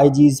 IGs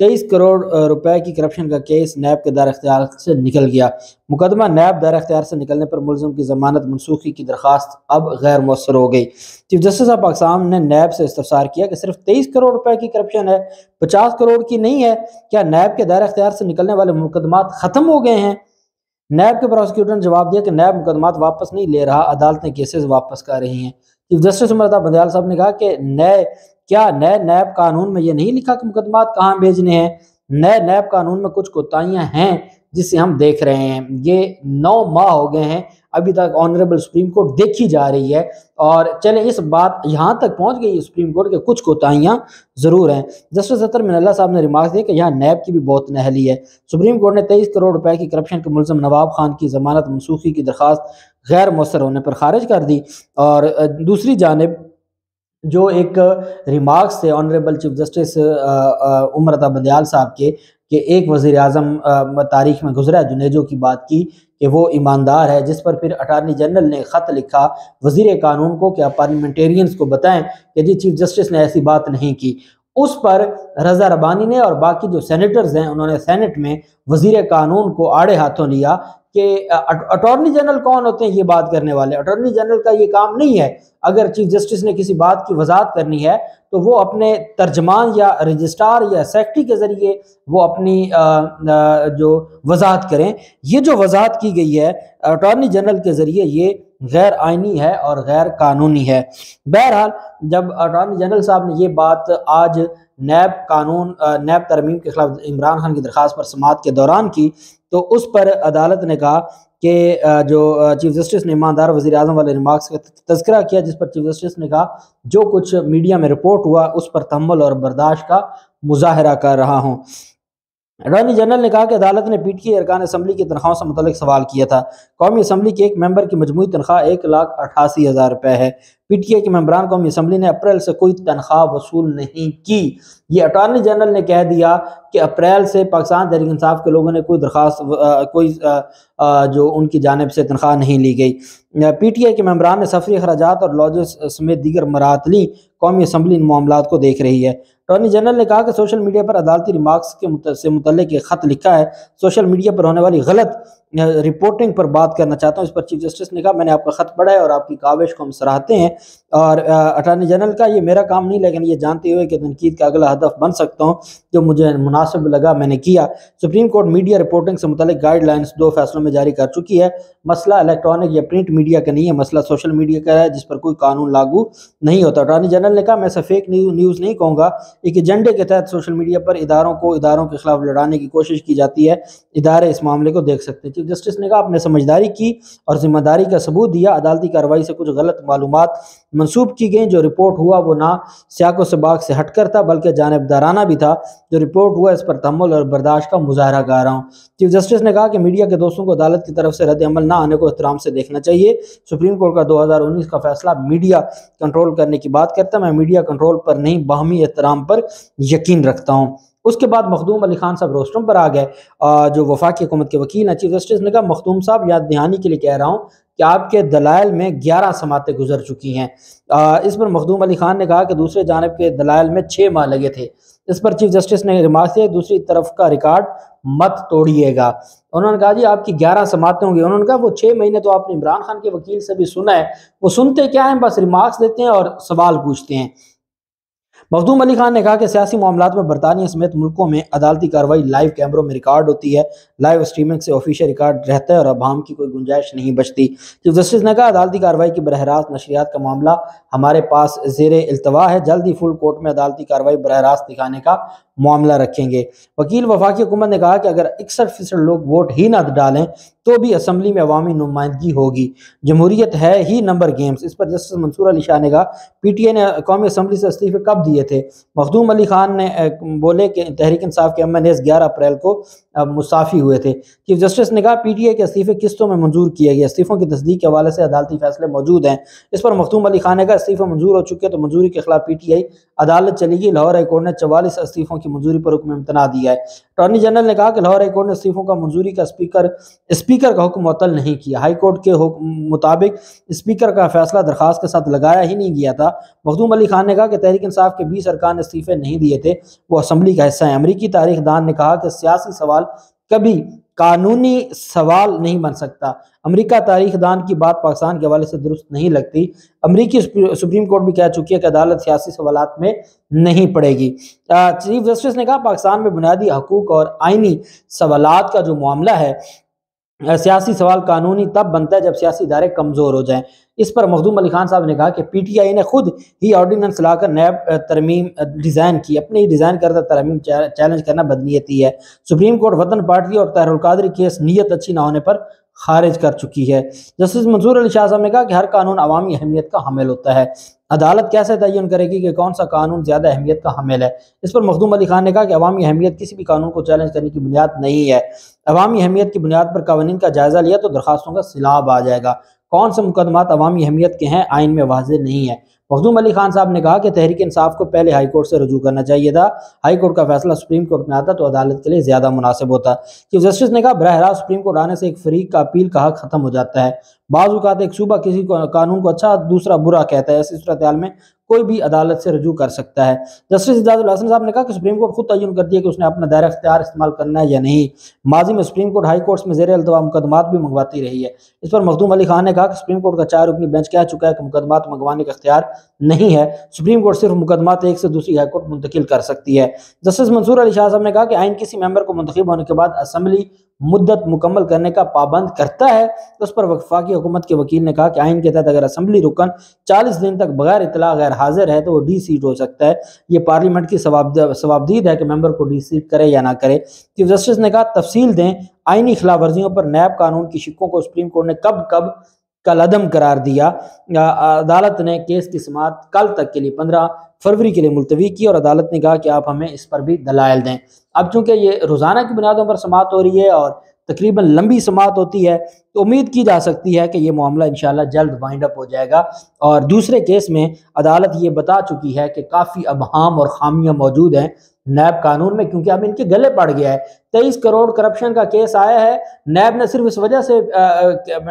23 crore روپے کی corruption کا کیس نیب کے دار اختیار سے نکل گیا۔ مقدمہ نیب دار اختیار سے نکلنے پر ملزم کی ضمانت منسوخی کی درخواست اب غیر مؤثر ہو گئی۔ چیف جسٹس آف پاکستان نے نیب سے استفسار کیا کہ صرف 23 کروڑ روپے کی کرپشن ہے، 50 کروڑ کی نہیں ہے، کیا نیب کے دائرہ اختیار سے نکلنے والے مقدمات ختم ہو گئے ہیں؟ نیب کے پروسیکیوٹر نے جواب دیا کہ نیب مقدمات واپس نہیں لے رہا، عدالتیں کیسز واپس کر رہی ہیں۔ چیف جسٹس عمر عطا بندیال صاحب نے کہا کہ نئے نیب قانون میں یہ نہیں لکھا کہ مقدمات کہاں بھیجنے ہیں، نئے نیب قانون میں کچھ کوتاہیاں ہیں جسے ہم دیکھ رہے ہیں۔ یہ 9 ماہ ہو گئے ہیں، ابھی تک آنریبل سپریم کورٹ دیکھی جا رہی ہے، اور چلیں اس بات یہاں تک پہنچ گئی سپریم کورٹ کے کچھ کوتاہیاں ضرور ہیں۔ جسٹس اطہر من اللہ صاحب نے ریمارک دیا کہ یہاں نیب کی بھی بہت نہلی ہے۔ سپریم کورٹ نے 23 کروڑ روپے کی کرپشن کے ملزم نواب خان کی ضمانت منسوخی کی درخواست غیر مؤثر ہونے پر خارج کر دی، اور دوسری جانب جو ایک ریمارکس تھے honourable chief justice Umar Ata Bandial صاحب کے، کہ ایک وزیر اعظم تاریخ میں گزرا جنیجو کی بات کی کہ وہ ایماندار ہے، جس پر پھر اٹارنی جنرل نے خط لکھا وزیر قانون کو کہ آپ پارلیمنٹیرینز کو بتائیں کہ جی چیف جسٹس نے ایسی بات نہیں کی۔ اس پر رضا ربانی نے اور باقی جو سینیٹرز ہیں انہوں نے سینٹ میں وزیر قانون کو آڑے ہاتھوں لیا کہ اٹارنی جنرل کون ہوتے ہیں یہ بات کرنے والے، اٹارنی جنرل کا یہ کام نہیں ہے۔ اگر چیف جسٹس نے کسی بات کی وضاحت کرنی ہے تو وہ اپنے ترجمان یا رجسٹرار یا سیکرٹری کے ذریعے وہ اپنی جو وضاحت کریں۔ یہ جو وضاحت کی گئی ہے اٹارنی جنرل کے ذریعے یہ غیر آئینی ہے اور غیر قانونی ہے۔ بہرحال جب اٹارنی جنرل صاحب نے یہ بات آج نیب ترمیم کے خلاف عمران خان کی درخواست پر سماعت کے دوران کی، تو اس پر عدالت نے کہا کہ جو چیف جسٹس نے ایماندار وزیر اعظم والے ریمارکس کا تذکرہ کیا، جس پر چیف جسٹس نے کہا جو کچھ میڈیا میں رپورٹ ہوا اس پر تحمل اور برداشت کا مظاہرہ کر رہا ہوں۔ اٹارنی جنرل نے کہا کہ عدالت نے پی ٹی آئی ارکان اسمبلی کی تنخواہوں سے متعلق سوال کیا تھا۔ قومی اسمبلی کے ایک ممبر کی مجموعی تنخواہ 1,88,000 روپے ہے۔ پی ٹی آئی کے ممبران قومی اسمبلی نے اپریل سے کوئی تنخواہ وصول نہیں کی۔ یہ اٹارنی جنرل نے کہہ دیا کہ اپریل سے پاکستان تحریک انصاف کے لوگوں نے کوئی جو ان کی جانب سے تنخواہ نہیں لی گئی۔ پی ٹی آئی کے ممبران نے سفری اخراجات اور لاجز سمیت دیگر مراعاتلی قومی اسمبلی ان معاملات کو دیکھ رہی ہے۔ اٹارنی جنرل نے کہا کہ سوشل میڈیا پر عدالتی ریمارکس سے متعلق ایک خط لکھا ہے، سوشل میڈیا پر ہونے والی غلط رپورٹنگ پر بات کرنا چاہتا ہوں۔ اس پر چیف جسٹس نے کہا میں نے آپ کا خط پڑھا ہے اور آپ کی کاوش کو ہم سراہتے ہیں، اور اٹارنی جنرل کا یہ میرا کام نہیں، لیکن یہ جانتے ہوئے کہ تنقید کا اگلا ہدف بن سکتا ہوں جو مجھے مناسب لگا میں نے کیا۔ سپریم کورٹ میڈیا رپورٹنگ سے متعلق گائیڈ لائنز 2 فیصلوں میں جاری کر چکی ہے۔ مسئلہ الیکٹرانک یا پرنٹ میڈیا کا نہیں ہے، مسئلہ سوشل میڈیا کا ہے جس پر کوئی قانون لاگو نہیں ہوتا۔ اٹارنی جنرل نے کہا میں اسے فیک نیوز نہیں کہوں گا، ایک ایجنڈے کے تحت سوشل میڈیا پر اداروں کے خلاف لڑانے کی کوشش کی جاتی ہے، ادارے اس معاملے کو دیکھ سکتے ہیں۔ چیف جسٹس نے کہا آپ نے سمجھداری کی اور ذمہ داری کا ثبوت دیا، عدالتی کارروائی سے کچھ غلط معلومات منسوب کی گئیں، جو رپورٹ ہوا وہ نہ سیاق و سباق سے ہٹ کر تھا بلکہ جانبدارانہ بھی تھا، جو رپورٹ ہوا اس پر تحمل اور برداشت کا مظاہرہ کر رہا ہوں۔ چیف جسٹس نے کہا کہ میڈیا کے دوستوں کو عدالت کی طرف سے رد عمل نہ آنے کو احترام سے دیکھنا چاہیے۔ سپریم کورٹ کا 2019 کا فیصلہ میڈیا کنٹرول کرنے کی بات کرتا ہے، میں میڈیا کنٹرول پر نہیں باہمی احترام پر یقین رکھتا ہوں۔ اس کے بعد مخدوم علی خان صاحب روسٹرم پر آ گئے، جو وفاقی حکومت کے وکیل ہیں۔ چیف جسٹس نے کہا مخدوم صاحب یاد دہانی کے لیے کہہ رہا ہوں کہ آپ کے دلائل میں 11 سماعتیں گزر چکی ہیں۔ اس پر مخدوم علی خان نے کہا کہ دوسرے جانب کے دلائل میں 6 ماہ لگے تھے۔ اس پر چیف جسٹس نے ریمارک کیا دوسری طرف کا ریکارڈ مت توڑیے گا۔ انہوں نے کہا جی آپ کی 11 سماعتیں ہوں گی، انہوں نے کہا وہ 6 مہینے تو آپ نے عمران خان کے وکیل سے بھی سنا ہے، وہ سنتے کیا ہیں، بس ریمارکس دیتے ہیں اور سوال پوچھتے ہیں۔ مخدوم علی خان نے کہا کہ سیاسی معاملات میں برطانیہ سمیت ملکوں میں عدالتی کارروائی لائیو کیمروں میں ریکارڈ ہوتی ہے، لائیو اسٹریمنگ سے آفیشیل ریکارڈ رہتا ہے اور ابہام کی کوئی گنجائش نہیں بچتی۔ چیف جسٹس نے کہا عدالتی کارروائی کی براہ راست نشریات کا معاملہ ہمارے پاس زیر التوا ہے، جلد ہی فل کورٹ میں عدالتی کارروائی براہ راست دکھانے کا معاملہ رکھیں گے۔ وکیل وفاقی حکومت نے کہا کہ اگر 61% لوگ ووٹ ہی نہ ڈالیں تو بھی اسمبلی میں عوامی نمائندگی ہوگی، جمہوریت ہے ہی نمبر گیمز۔ اس پر جسٹس منصور علی شاہ نے کہا پی ٹی آئی نے قومی اسمبلی سے استعفے کب دیے تھے؟ مخدوم علی خان نے بولے کہ تحریک انصاف کے MNAs 11 اپریل کو مستعفی ہوئے تھے۔ چیف جسٹس نے کہا پی ٹی آئی کے استعفے قسطوں میں منظور کیے گئے، استعفوں کی تصدیق کے حوالے سے عدالتی فیصلے موجود ہیں۔ اس پر مخدوم علی خان نے کہا استعفے منظور ہو چکے تو منظوری کے خلاف پی ٹی آئی عدالت چلی گئی۔ لاہور ہائی کورٹ نے 44 استعفوں کی منظوری پر حکم امتناع دیا ہے۔ اٹارنی جنرل نے کہا کہ لاہور ہائی کورٹ نے استعفوں کا منظوری کا اسپیکر کا حکم معطل نہیں کیا۔ ہائی کورٹ کے مطابق اسپیکر کا فیصلہ درخواست کے ساتھ لگایا ہی نہیں گیا تھا۔ مخدوم علی خان نے کہا کہ تحریک انصاف کے 20 ارکان نے استعفے نہیں دیے تھے، وہ اسمبلی کا حصہ ہیں۔ امریکی تاریخ دان نے کہا کہ سیاسی سوال کبھی قانونی سوال نہیں بن سکتا۔ امریکہ تاریخ دان کی بات پاکستان کے حوالے سے درست نہیں لگتی۔ امریکی سپریم کورٹ بھی کہہ چکی ہے کہ عدالت سیاسی سوالات میں نہیں پڑے گی۔ چیف جسٹس نے کہا پاکستان میں بنیادی حقوق اور آئینی سوالات کا جو معاملہ ہے، سیاسی سوال قانونی تب بنتا ہے جب سیاسی ادارے کمزور ہو جائیں۔ اس پر مخدوم علی خان صاحب نے کہا کہ پی ٹی آئی نے خود ہی آرڈیننس لا کر نیب ترمیم ڈیزائن کی، اپنے ہی ڈیزائن کردہ ترمیم چیلنج کرنا بدنیتی ہے۔ سپریم کورٹ وطن پارٹی اور طاہر القادری کیس نیت اچھی نہ ہونے پر خارج کر چکی ہے۔ جسٹس منصور علی شاہ صاحب نے کہا کہ ہر قانون عوامی اہمیت کا حامل ہوتا ہے، عدالت کیسے تعین کرے گی کہ کون سا قانون زیادہ اہمیت کا حامل ہے؟ اس پر مخدوم علی خان نے کہا کہ عوامی اہمیت کسی بھی قانون کو چیلنج کرنے کی بنیاد نہیں ہے۔ عوامی اہمیت کی بنیاد پر قوانین کا جائزہ لیا تو درخواستوں کا سیلاب آ جائے گا۔ کون سے مقدمات عوامی اہمیت کے ہیں آئین میں واضح نہیں ہے۔ مخدوم علی خان صاحب نے کہا کہ تحریک انصاف کو پہلے ہائی کورٹ سے رجوع کرنا چاہیے تھا، ہائی کورٹ کا فیصلہ سپریم کورٹ میں آتا تو عدالت کے لیے زیادہ مناسب ہوتا۔ چیف جسٹس نے کہا براہ راست سپریم کورٹ آنے سے ایک فریق کا اپیل کا حق ختم ہو جاتا ہے۔ بعض اوقات ایک صوبہ کسی قانون کو اچھا دوسرا برا کہتا ہے، ایسی صورتحال میں کوئی بھی عدالت سے رجوع کر سکتا ہے۔ جسٹس اعجاز الحسن صاحب نے کہا کہ سپریم کورٹ خود تعین کرتی ہے کہ اس نے اپنا دائرہ اختیار استعمال کرنا ہے یا نہیں۔ ماضی میں سپریم کورٹ ہائی کورٹس میں زیر التوا مقدمات بھی منگواتی رہی ہے۔ اس پر مخدوم علی خان نے کہا کہ سپریم کورٹ کا 4 رکنی بینچ کہہ چکا ہے کہ مقدمات منگوانے کا اختیار نہیں ہے، سپریم کورٹ صرف مقدمات ایک سے دوسری ہائی کورٹ منتقل کر سکتی ہے۔ جسٹس منصور علی شاہ صاحب نے کہا کہ آئین کسی ممبر کو منتخب ہونے کے بعد اسمبلی مدت مکمل کرنے کا پابند کرتا ہے۔ اس پر وفاقی حکومت کے وکیل نے کہا کہ آئین کے تحت اگر اسمبلی رکن 40 دن تک بغیر اطلاع غیر حاضر ہے تو وہ ڈی سیٹ ہو سکتا ہے۔ یہ پارلیمنٹ کی ثوابدید ہے کہ ممبر کو ڈی سیٹ کرے یا نہ کرے۔ چیف جسٹس نے کہا تفصیل دیں آئینی خلاف ورزیوں پر نیب قانون کی شقوں کو سپریم کورٹ نے کب کالعدم قرار دیا۔ عدالت نے کیس کی سماعت کل تک کے لیے 15 فروری کے لیے ملتوی کی اور عدالت نے کہا کہ آپ ہمیں اس پر بھی دلائل دیں۔ اب چونکہ یہ روزانہ کی بنیادوں پر سماعت ہو رہی ہے اور تقریباً لمبی سماعت ہوتی ہے تو امید کی جا سکتی ہے کہ یہ معاملہ انشاءاللہ جلد وائنڈ اپ ہو جائے گا۔ اور دوسرے کیس میں عدالت یہ بتا چکی ہے کہ کافی ابہام اور خامیاں موجود ہیں نیب قانون میں، کیونکہ اب ان کے گلے پڑ گیا ہے۔ 23 کروڑ کرپشن کا کیس آیا ہے، نیب نے صرف اس وجہ سے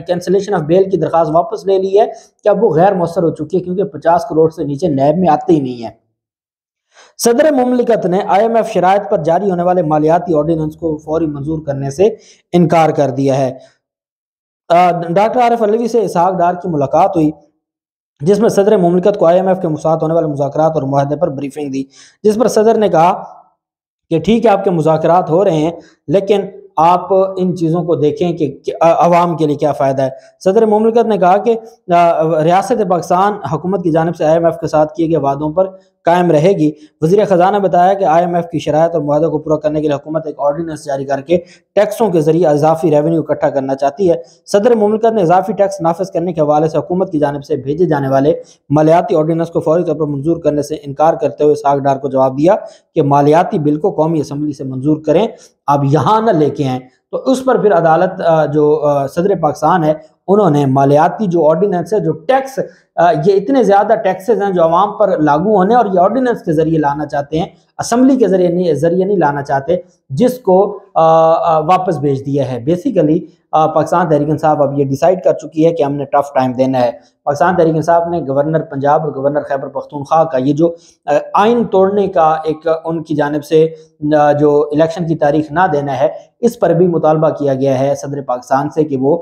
کینسلیشن آف بیل کی درخواست واپس لے لی ہے کہ اب وہ غیر مؤثر ہو چکی ہے، کیونکہ 50 کروڑ سے نیچے نیب میں آتے ہی نہیں ہے۔ صدر مملکت نے آئی ایم ایف شرائط پر جاری ہونے والے مالیاتی آرڈیننس کو فوری منظور کرنے سے انکار کر دیا ہے۔ ڈاکٹر عارف علوی سے اسحاق ڈار کی ملاقات ہوئی جس میں صدر مملکت کو آئی ایم ایف کے ساتھ ہونے والے مذاکرات اور معاہدے پر بریفنگ دی، جس پر صدر نے کہا کہ ٹھیک ہے آپ کے مذاکرات ہو رہے ہیں لیکن آپ ان چیزوں کو دیکھیں کہ عوام کے لیے کیا فائدہ ہے۔ صدر مملکت نے کہا کہ ریاست پاکستان حکومت کی جانب سے آئی ایم ایف کے ساتھ کیے گئے وعدوں پر قائم رہے گی۔ وزیر خزانہ نے بتایا کہ آئی ایم ایف کی شرائط اور معاہدوں کو پورا کرنے کے لیے حکومت ایک آرڈیننس جاری کر کے ٹیکسوں کے ذریعے اضافی ریونیو اکٹھا کرنا چاہتی ہے۔ صدر مملکت نے اضافی ٹیکس نافذ کرنے کے حوالے سے حکومت کی جانب سے بھیجے جانے والے مالیاتی آرڈیننس کو فوری طور پر منظور کرنے سے انکار کرتے ہوئے اسحاق ڈار کو جواب دیا کہ مالیاتی بل کو قومی اسمبلی سے منظور کریں، آپ یہاں نہ لے کے آئیں۔ تو اس پر پھر عدالت جو صدر پاکستان ہے انہوں نے مالیاتی جو آرڈیننس ہے، جو ٹیکس، یہ اتنے زیادہ ٹیکسز ہیں جو عوام پر لاگو ہونے اور یہ آرڈیننس کے ذریعے لانا چاہتے ہیں، اسمبلی کے ذریعے نہیں لانا چاہتے، جس کو واپس بھیج دیا ہے۔ بیسیکلی پاکستان تحریک انصاف اب یہ ڈیسائیڈ کر چکی ہے کہ ہم نے ٹف ٹائم دینا ہے۔ پاکستان تحریک انصاف نے گورنر پنجاب اور گورنر خیبر پختونخوا کا یہ جو آئین توڑنے کا ایک ان کی جانب سے جو الیکشن کی تاریخ نہ دینا ہے، اس پر بھی مطالبہ کیا گیا ہے صدر پاکستان سے کہ وہ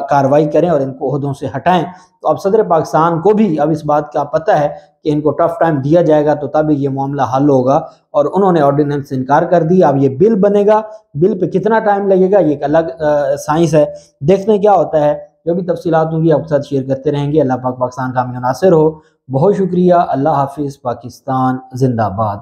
کارروائی کریں اور ان کو عہدوں سے ہٹائیں۔ تو اب صدر پاکستان کو بھی اب اس بات کا پتہ ہے کہ ان کو ٹف ٹائم دیا جائے گا تو تب یہ معاملہ حل ہوگا، اور انہوں نے آرڈیننس سے انکار کر دیا۔ اب یہ بل بنے گا، بل پہ کتنا ٹائم لگے گا یہ ایک الگ سائنس ہے، دیکھنے کیا ہوتا ہے۔ جو بھی تفصیلات ہوں گی آپ کے ساتھ شیئر کرتے رہیں گے۔ اللہ پاک پاکستان کا ہمیں ناصر ہو۔ بہت شکریہ۔ اللہ حافظ۔ پاکستان زندہ باد۔